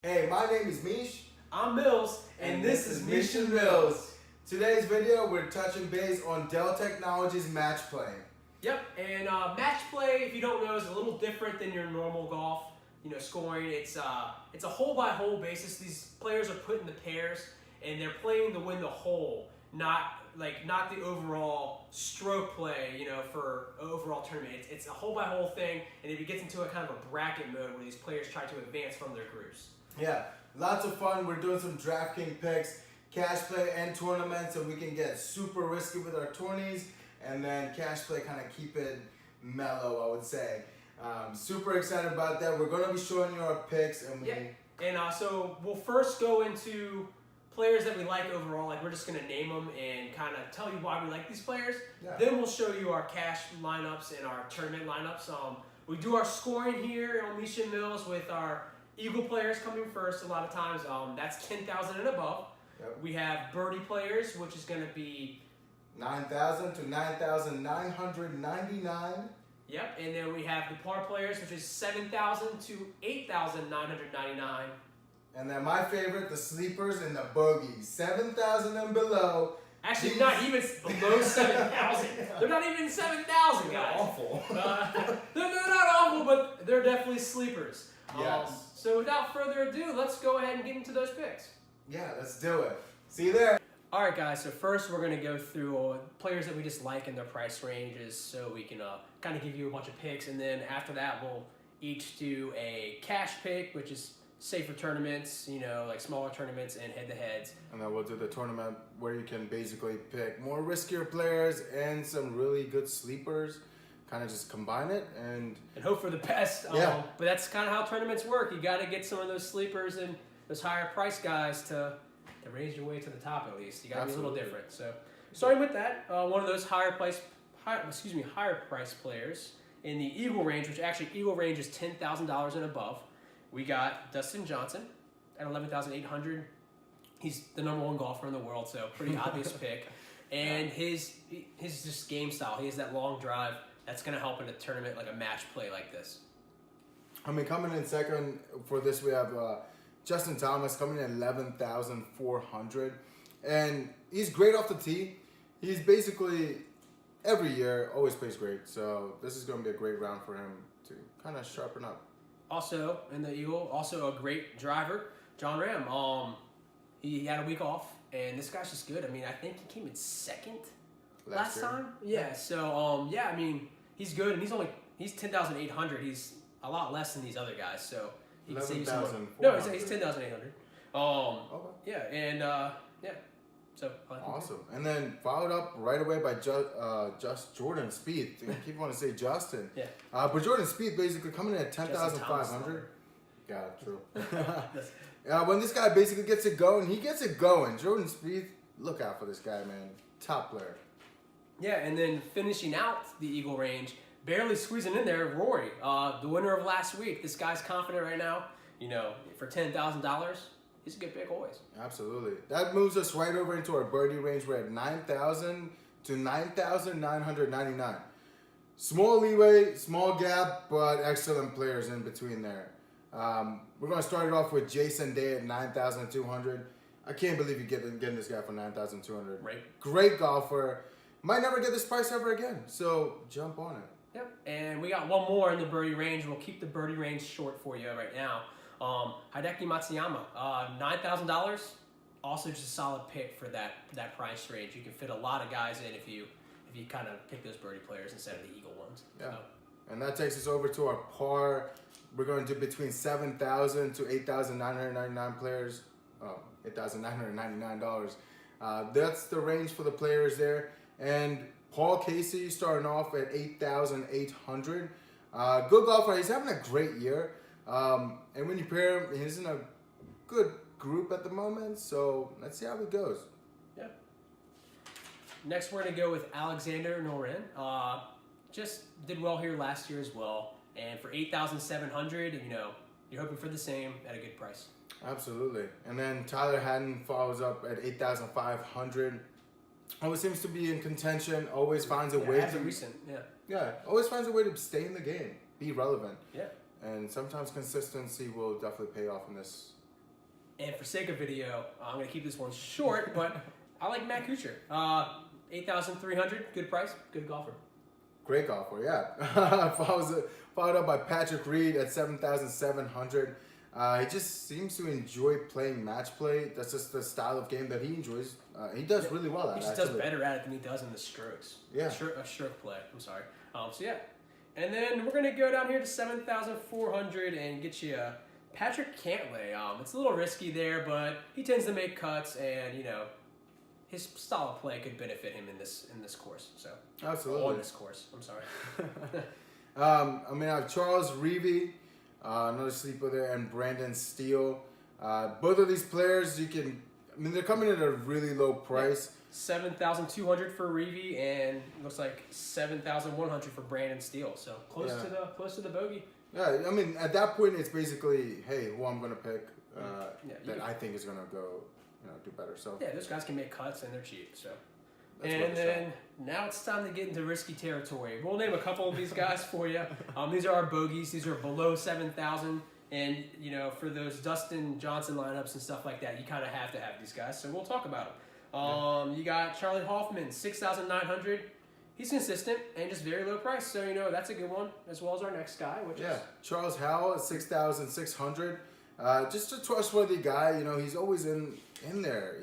Hey, my name is Misha. I'm Mills, and this is Misha Mills. Today's video, we're touching base on Dell Technologies match play. Yep, and match play, if you don't know, is a little different than your normal golf. Scoring. It's a hole by hole basis. These players are put in the pairs, and they're playing to win the hole, not the overall stroke play. For overall tournament, it's a hole by hole thing, and it gets into a kind of a bracket mode where these players try to advance from their groups. Yeah, lots of fun. We're doing some DraftKings picks, cash play, and tournaments, so we can get super risky with our tourneys, and then cash play kind of keep it mellow, I would say. Super excited about that. We're going to be showing you our picks. So we'll first go into players that we like overall. We're just going to name them and kind of tell you why we like these players. Yeah. Then we'll show you our cash lineups and our tournament lineups. We do our scoring here on Misha Mills with our Eagle players coming first a lot of times. That's 10,000 and above. Yep. We have birdie players, which is going to be 9,000 to 9,999. Yep, and then we have the par players, which is 7,000 to 8,999. And then my favorite, the sleepers and the bogeys, 7,000 and below. Actually, not even below 7,000. They're not even 7,000, guys. They're awful. They're not awful, but they're definitely sleepers. Yes. So without further ado, let's go ahead and get into those picks. Yeah, let's do it. See you there. All right, guys, so first we're going to go through players that we just like in their price ranges so we can kind of give you a bunch of picks. And then after that, we'll each do a cash pick, which is safer tournaments, like smaller tournaments and head-to-heads. And then we'll do the tournament where you can basically pick more riskier players and some really good sleepers. Kind of just combine it and hope for the best. Yeah. But that's kind of how tournaments work. You got to get some of those sleepers and those higher price guys to raise your way to the top at least. You got to be a little different. So starting with that, one of those higher price players in the Eagle range, which actually Eagle range is $10,000 and above. We got Dustin Johnson at 11,800. He's the number one golfer in the world, so pretty obvious pick. And his just game style. He has that long drive. That's going to help in a tournament like a match play like this. Coming in second for this, we have Justin Thomas coming in 11,400. And he's great off the tee. He's basically, every year, always plays great. So this is going to be a great round for him to kind of sharpen up. Also, in the Eagle, also a great driver, John Ram. He had a week off, and this guy's just good. I think he came in second last time. Yeah, so, he's good, and he's 10,800. He's a lot less than these other guys, so he can save you some money. No, he's 10,800. Okay. Yeah, and, So awesome. And then followed up right away by just Jordan Spieth. I keep wanting to say Justin. Yeah. But Jordan Spieth basically coming in at 10,500. Yeah, true. When this guy basically gets it going, he gets it going. Jordan Spieth, look out for this guy, man. Top player. Yeah, and then finishing out the Eagle range, barely squeezing in there, Rory, the winner of last week. This guy's confident right now. For $10,000, he's a good pick always. Absolutely. That moves us right over into our birdie range. We're at 9,000 to 9,999. Small leeway, small gap, but excellent players in between there. We're going to start it off with Jason Day at 9,200. I can't believe you're getting this guy for 9,200. Right. Great golfer. Might never get this price ever again, so jump on it. Yep, and we got one more in the birdie range. We'll keep the birdie range short for you right now. Hideki Matsuyama, $9,000. Also just a solid pick for that price range. You can fit a lot of guys in if you kind of pick those birdie players instead of the Eagle ones. Yeah, So. And that takes us over to our par. We're going to do between 7,000 to 8,999 players. $8,999. That's the range for the players there. And Paul Casey starting off at 8,800. Good golfer. He's having a great year. And when you pair him, he's in a good group at the moment. So let's see how it goes. Yeah. Next, we're going to go with Alexander Noren. Just did well here last year as well. And for 8,700, you're hoping for the same at a good price. Absolutely. And then Tyler Hatton follows up at 8,500. Always seems to be in contention. Always finds a way to always finds a way to stay in the game, be relevant. Yeah. And sometimes consistency will definitely pay off in this And for sake of video, I'm going to keep this one short, but I like Matt Kuchar. 8,300, good price, good golfer. Great golfer, yeah. Followed up by Patrick Reed at 7,700. He just seems to enjoy playing match play. That's just the style of game that he enjoys. He does really well at it. He just does better at it than he does in the strokes. Yeah. Stroke play, I'm sorry. So yeah. And then we're going to go down here to 7,400 and get you Patrick Cantlay. It's a little risky there, but he tends to make cuts, and his style of play could benefit him in this course. So absolutely on this course. I'm sorry. I have Charles Reavie, another sleeper there, and Brandon Steele. Both of these players, they're coming at a really low price. 7,200 for Reavie, and looks like 7,100 for Brandon Steele. So close to the bogey. Yeah, at that point, it's basically, hey, who I'm gonna pick that I think is gonna go, do better. So yeah, those guys can make cuts and they're cheap. So. And then now it's time to get into risky territory. We'll name a couple of these guys for you. These are our bogeys. These are below 7,000. And, for those Dustin Johnson lineups and stuff like that, you kind of have to have these guys. So we'll talk about them. You got Charlie Hoffman, 6,900. He's consistent and just very low price. So, that's a good one, as well as our next guy, which is... Charles Howell at 6,600. Just a trustworthy guy. He's always in there.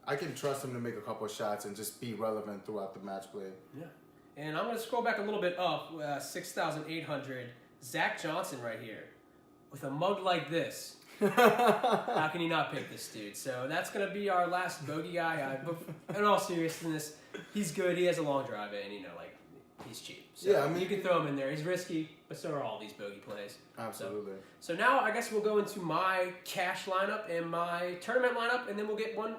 I can trust him to make a couple of shots and just be relevant throughout the match play. Yeah. And I'm going to scroll back a little bit up, 6,800. Zach Johnson right here. With a mug like this. How can you not pick this dude? So that's going to be our last bogey guy. In all seriousness, he's good. He has a long drive and, he's cheap. So you can throw him in there. He's risky, but so are all these bogey plays. Absolutely. So now I guess we'll go into my cash lineup and my tournament lineup, and then we'll get one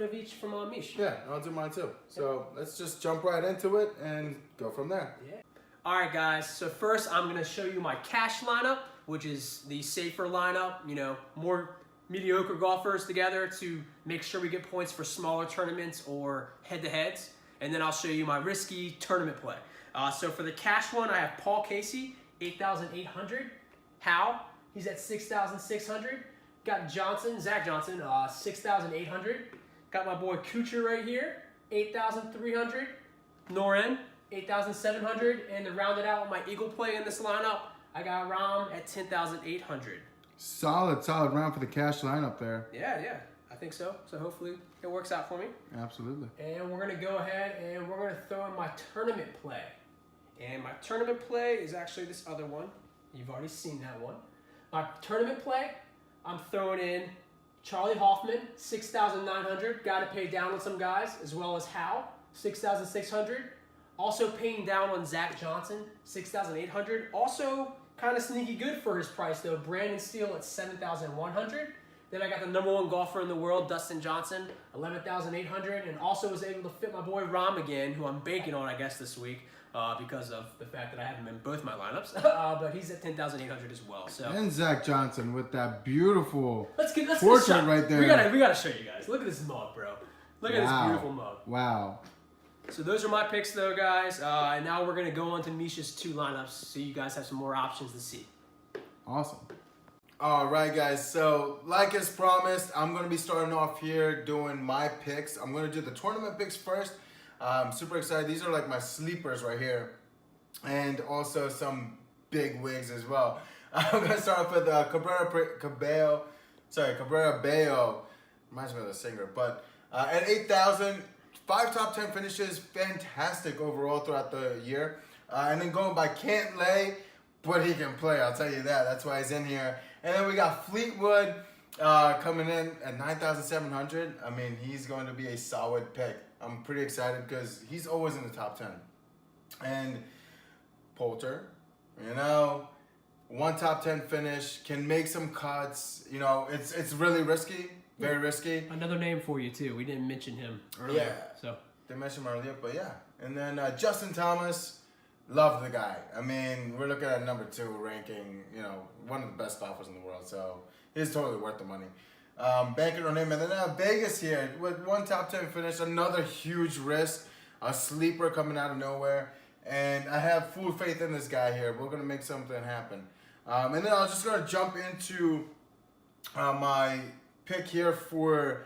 of each from Misha. Yeah, I'll do mine too. So let's just jump right into it and go from there. Yeah. All right, guys. So first, I'm going to show you my cash lineup, which is the safer lineup. More mediocre golfers together to make sure we get points for smaller tournaments or head-to-heads. And then I'll show you my risky tournament play. So for the cash one, I have Paul Casey, 8,800. Howe, he's at 6,600. Got Zach Johnson, 6,800. Got my boy Kuchar right here, 8,300. Noren, 8,700. And to round it out with my eagle play in this lineup, I got Ram at 10,800. Solid round for the cash lineup there. Yeah, I think so. So hopefully it works out for me. Absolutely. And we're going to go ahead and we're going to throw in my tournament play. And my tournament play is actually this other one. You've already seen that one. My tournament play, I'm throwing in Charlie Hoffman, 6,900. Got to pay down on some guys, as well as Howe, 6,600. Also paying down on Zach Johnson, 6,800. Also kind of sneaky good for his price, though. Brandon Steele at 7,100. Then I got the number one golfer in the world, Dustin Johnson, 11,800. And also was able to fit my boy Ram again, who I'm banking on, I guess, this week. Because of the fact that I have him in both my lineups. But he's at 10,800 as well. So. And Zach Johnson with that beautiful let's portrait right there. We gotta show you guys. Look at this mug, bro. Look at this beautiful mug. Wow. So those are my picks, though, guys. And now we're gonna go on to Misha's two lineups, so you guys have some more options to see. Awesome. All right, guys. So, like as promised, I'm gonna be starting off here doing my picks. I'm gonna do the tournament picks first. I'm super excited. These are like my sleepers right here, and also some big wigs as well. I'm gonna start off with Cabrera Bello. Reminds me of the singer, but at 8,000, 5 top 10 finishes, fantastic overall throughout the year. And then going by Cantlay, but he can play. I'll tell you that. That's why he's in here. And then we got Fleetwood coming in at 9,700. He's going to be a solid pick. I'm pretty excited because he's always in the top 10. And Poulter, one top 10 finish, can make some cuts. It's really risky, very risky. Another name for you, too. We didn't mention him earlier. Yeah, so they mentioned him earlier, but yeah. And then Justin Thomas, love the guy. We're looking at number 2 ranking, one of the best golfers in the world. So he's totally worth the money. Banking on him. And then Vegas here with one top 10 finish, another huge risk, a sleeper coming out of nowhere. And I have full faith in this guy here. We're going to make something happen. And then I'm just going to jump into my pick here for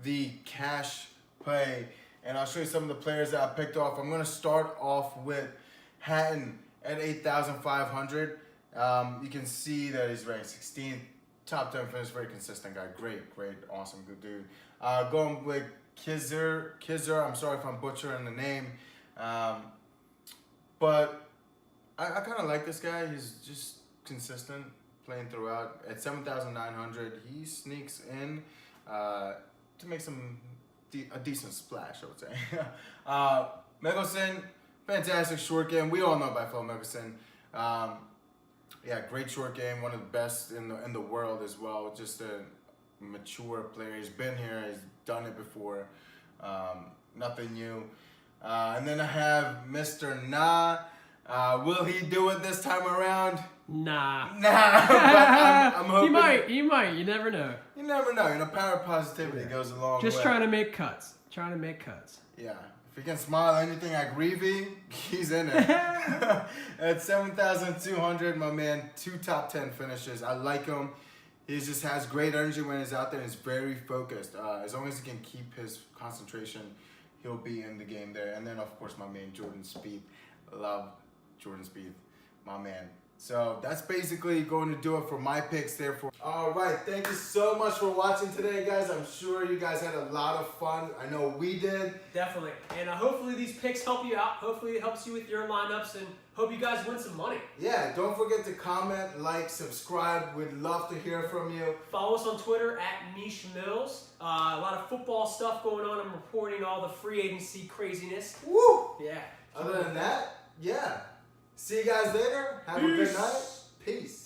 the cash play, and I'll show you some of the players that I picked off. I'm gonna start off with Hatton at 8,500. You can see that he's ranked 16th, top 10 finish, very consistent guy. Great, awesome, good dude. Going with Kizzer. I'm sorry if I'm butchering the name, but I kind of like this guy. He's just consistent, playing throughout. At 7,900, he sneaks in to make a decent splash, I would say. Megosin, fantastic short game. We all know about Phil Megosin. Yeah, great short game. One of the best in the world as well. Just a mature player. He's been here. He's done it before. Nothing new. And then I have Mr. Na. Will he do it this time around? Nah. But I'm hoping. He might. You never know. You never know. You know, power positivity goes a long way. Just trying to make cuts. Yeah. If he can smile anything like Reevy, he's in it. At 7,200, my man, 2 top 10 finishes. I like him. He just has great energy when he's out there and is very focused. As long as he can keep his concentration, he'll be in the game there. And then, of course, my man, Jordan Spieth. Love Jordan Spieth, my man. So that's basically going to do it for my picks there. All right, thank you so much for watching today, guys. I'm sure you guys had a lot of fun. I know we did. Definitely. And hopefully these picks help you out. Hopefully it helps you with your lineups, and hope you guys win some money. Yeah, don't forget to comment, like, subscribe. We'd love to hear from you. Follow us on Twitter at Misha Mills. A lot of football stuff going on. I'm reporting all the free agency craziness. Woo! Yeah. Other than that, yeah. See you guys later. Have a good night. Peace.